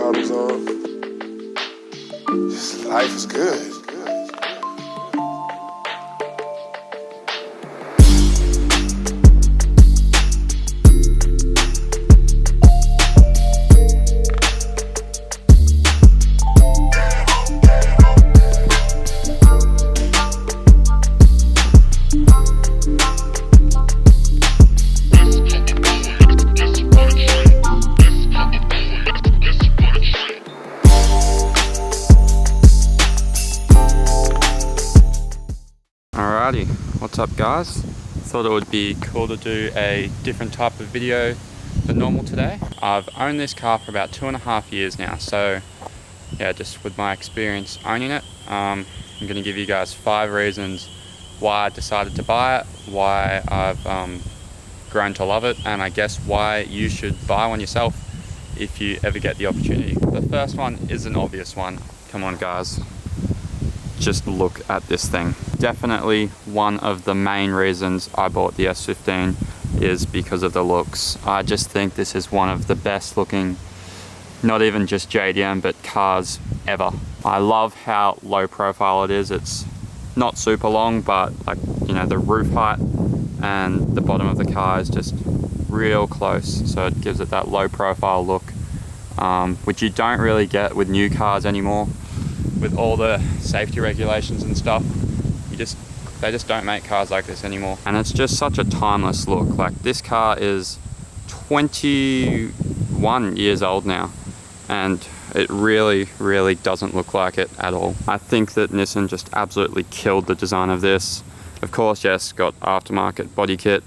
problems on. Just life is good. Alrighty, what's up guys? Thought it would be cool to do a different type of video than normal today. I've owned this car for about 2.5 years now, so yeah, just with my experience owning it, I'm going to give you guys 5 reasons why I decided to buy it, why I've grown to love it, and I guess why you should buy one yourself if you ever get the opportunity. The first one is an obvious one. Come on guys, just look at this thing. Definitely one of the main reasons I bought the S15 is because of the looks. I just think this is one of the best looking, not even just JDM, but cars ever. I love how low profile it is. It's not super long, but like, you know, the roof height and the bottom of the car is just real close. So it gives it that low profile look, which you don't really get with new cars anymore. With all the safety regulations and stuff, they just don't make cars like this anymore. And it's just such a timeless look. Like, this car is 21 years old now, and it really doesn't look like it at all. I think that Nissan just absolutely killed the design of this. Of course, yes, got aftermarket body kit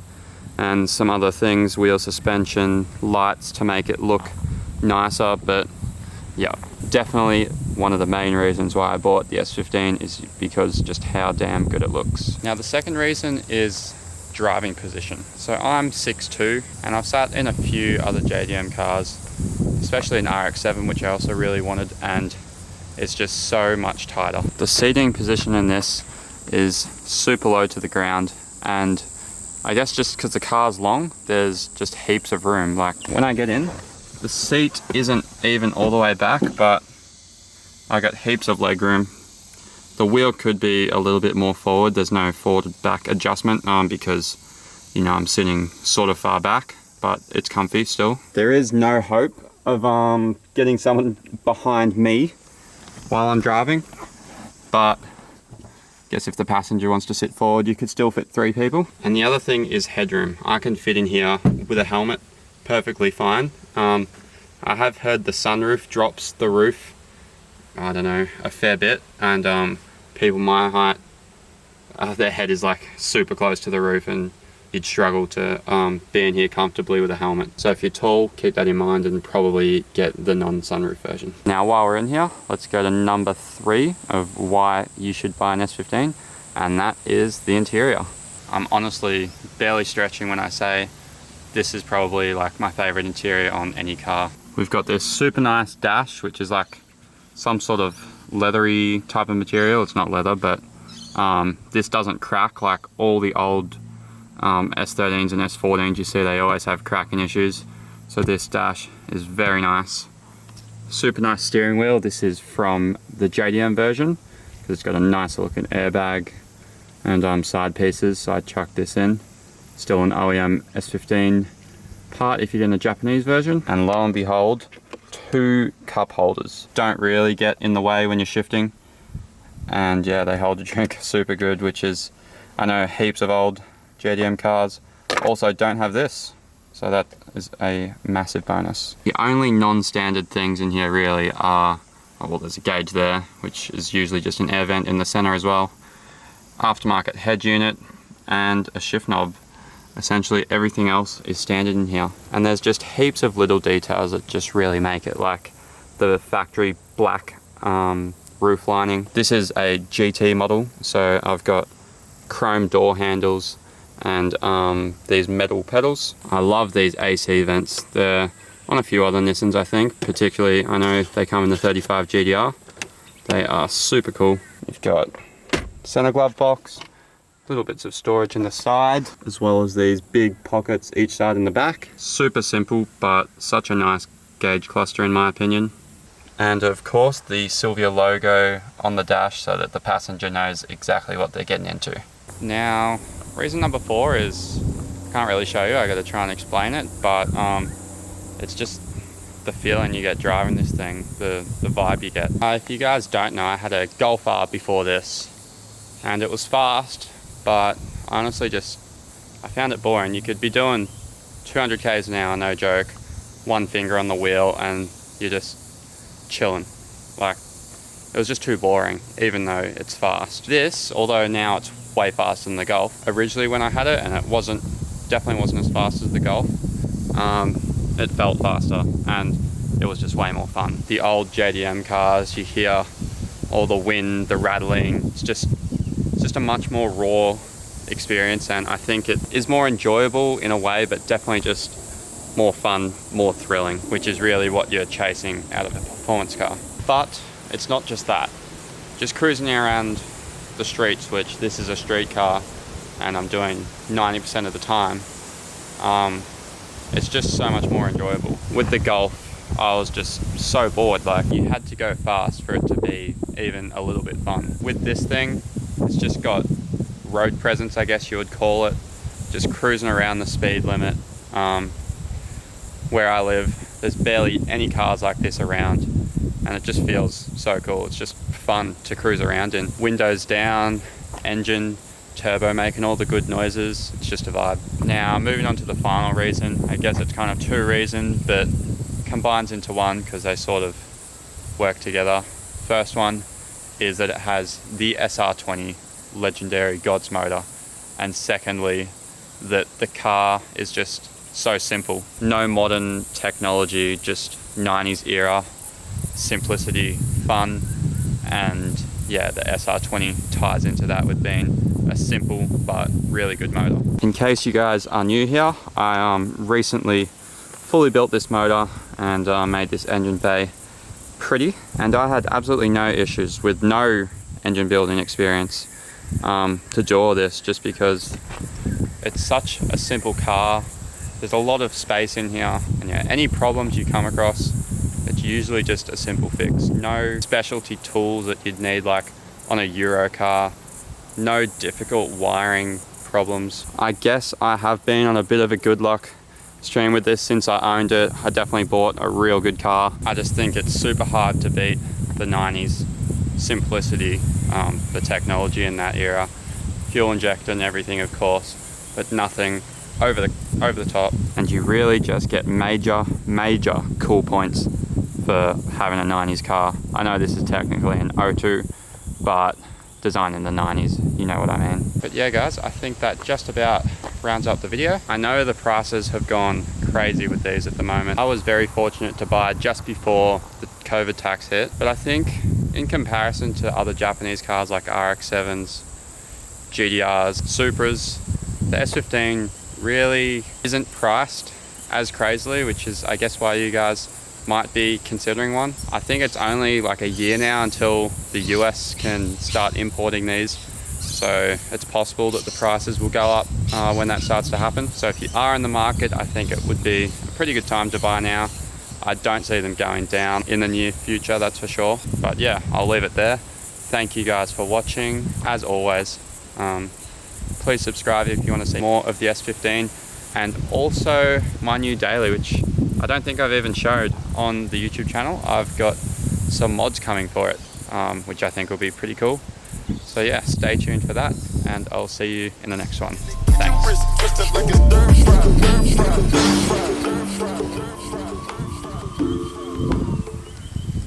and some other things, wheel suspension, lights to make it look nicer, but yeah, definitely one of the main reasons why I bought the S15 is because just how damn good it looks. Now the second reason is driving position. So I'm 6'2", and I've sat in a few other JDM cars, especially an RX-7, which I also really wanted, and it's just so much tighter. The seating position in this is super low to the ground, and I guess just because the car's long, there's just heaps of room. Like, when I get in, the seat isn't even all the way back, but I got heaps of leg room. The wheel could be a little bit more forward. There's no forward back adjustment because, you know, I'm sitting sort of far back, but it's comfy still. There is no hope of getting someone behind me while I'm driving, but I guess if the passenger wants to sit forward, you could still fit 3 people. And the other thing is headroom. I can fit in here with a helmet perfectly fine. I have heard the sunroof drops the roof, I don't know, a fair bit, and people my height, their head is like super close to the roof, and you'd struggle to be in here comfortably with a helmet. So if you're tall, keep that in mind and probably get the non-sunroof version. Now while we're in here, let's go to number 3 of why you should buy an S15, and that is the interior. I'm honestly barely stretching when I say this is probably like my favorite interior on any car. We've got this super nice dash, which is like some sort of leathery type of material. It's not leather, but this doesn't crack like all the old S13s and S14s you see. They always have cracking issues. So this dash is very nice. Super nice steering wheel. This is from the JDM version because it's got a nice looking airbag and side pieces, so I chucked this in. Still an OEM S15 part if you're in the Japanese version. And lo and behold, 2 cup holders. Don't really get in the way when you're shifting. And yeah, they hold your drink super good, which is, I know heaps of old JDM cars also don't have this. So that is a massive bonus. The only non-standard things in here really are, oh, well, there's a gauge there, which is usually just an air vent in the center as well. Aftermarket head unit and a shift knob. Essentially everything else is standard in here, and there's just heaps of little details that just really make it, like the factory black roof lining. This is a GT model, so I've got chrome door handles and these metal pedals. I love these AC vents. They're on a few other Nissans, I think. Particularly, I know they come in the 35 GDR. They are super cool. You've got center glove box, little bits of storage in the side, as well as these big pockets each side in the back. Super simple, but such a nice gauge cluster in my opinion. And of course the Sylvia logo on the dash so that the passenger knows exactly what they're getting into. Now, reason number 4 is, I can't really show you, I gotta try and explain it, but it's just the feeling you get driving this thing, the vibe you get. If you guys don't know, I had a Golf R before this, and it was fast, but honestly I found it boring. You could be doing 200 k's an hour, no joke, one finger on the wheel, and you're just chilling. Like, it was just too boring, even though it's fast. This, although now it's way faster than the Golf, originally when I had it, and it definitely wasn't as fast as the Golf, it felt faster, and it was just way more fun. The old JDM cars, you hear all the wind, the rattling, it's just a much more raw experience, and I think it is more enjoyable in a way, but definitely just more fun, more thrilling, which is really what you're chasing out of a performance car. But it's not just that. Just cruising around the streets, which this is a street car and I'm doing 90% of the time, it's just so much more enjoyable. With the Golf, I was just so bored. Like, you had to go fast for it to be even a little bit fun. With this thing, it's just got road presence, I guess you would call it. Just cruising around the speed limit. Where I live, there's barely any cars like this around, and it just feels so cool. It's just fun to cruise around in. Windows down, engine, turbo making all the good noises. It's just a vibe. Now, moving on to the final reason. I guess it's kind of 2 reasons, but combines into one because they sort of work together. First one is that it has the SR20 legendary God's motor, and secondly, that the car is just so simple. No modern technology, just 90s era simplicity, fun, and yeah, the SR20 ties into that with being a simple but really good motor. In case you guys are new here, I recently fully built this motor and made this engine bay pretty, and I had absolutely no issues with no engine building experience to draw this, just because it's such a simple car. There's a lot of space in here, and yeah, any problems you come across, it's usually just a simple fix. No specialty tools that you'd need like on a Euro car, no difficult wiring problems. I guess I have been on a bit of a good luck stream with this since I owned it. I definitely bought a real good car. I just think it's super hard to beat the 90s simplicity, the technology in that era, fuel injector and everything, of course, but nothing over the top, and you really just get major cool points for having a 90s car. I know this is technically an 02, but designed in the 90s, you know what I mean. But yeah guys, I think that just about rounds up the video. I know the prices have gone crazy with these at the moment. I was very fortunate to buy just before the COVID tax hit, but I think in comparison to other Japanese cars like RX-7s, GDRs, Supras, the S15 really isn't priced as crazily, which is I guess why you guys might be considering one. I think it's only like a year now until the US can start importing these, so it's possible that the prices will go up when that starts to happen. So if you are in the market, I think it would be a pretty good time to buy now. I don't see them going down in the near future, that's for sure. But yeah, I'll leave it there. Thank you guys for watching. As always, please subscribe if you want to see more of the S15, and also my new daily, which I don't think I've even showed on the YouTube channel. I've got some mods coming for it, which I think will be pretty cool. So yeah, stay tuned for that, and I'll see you in the next one. Thanks.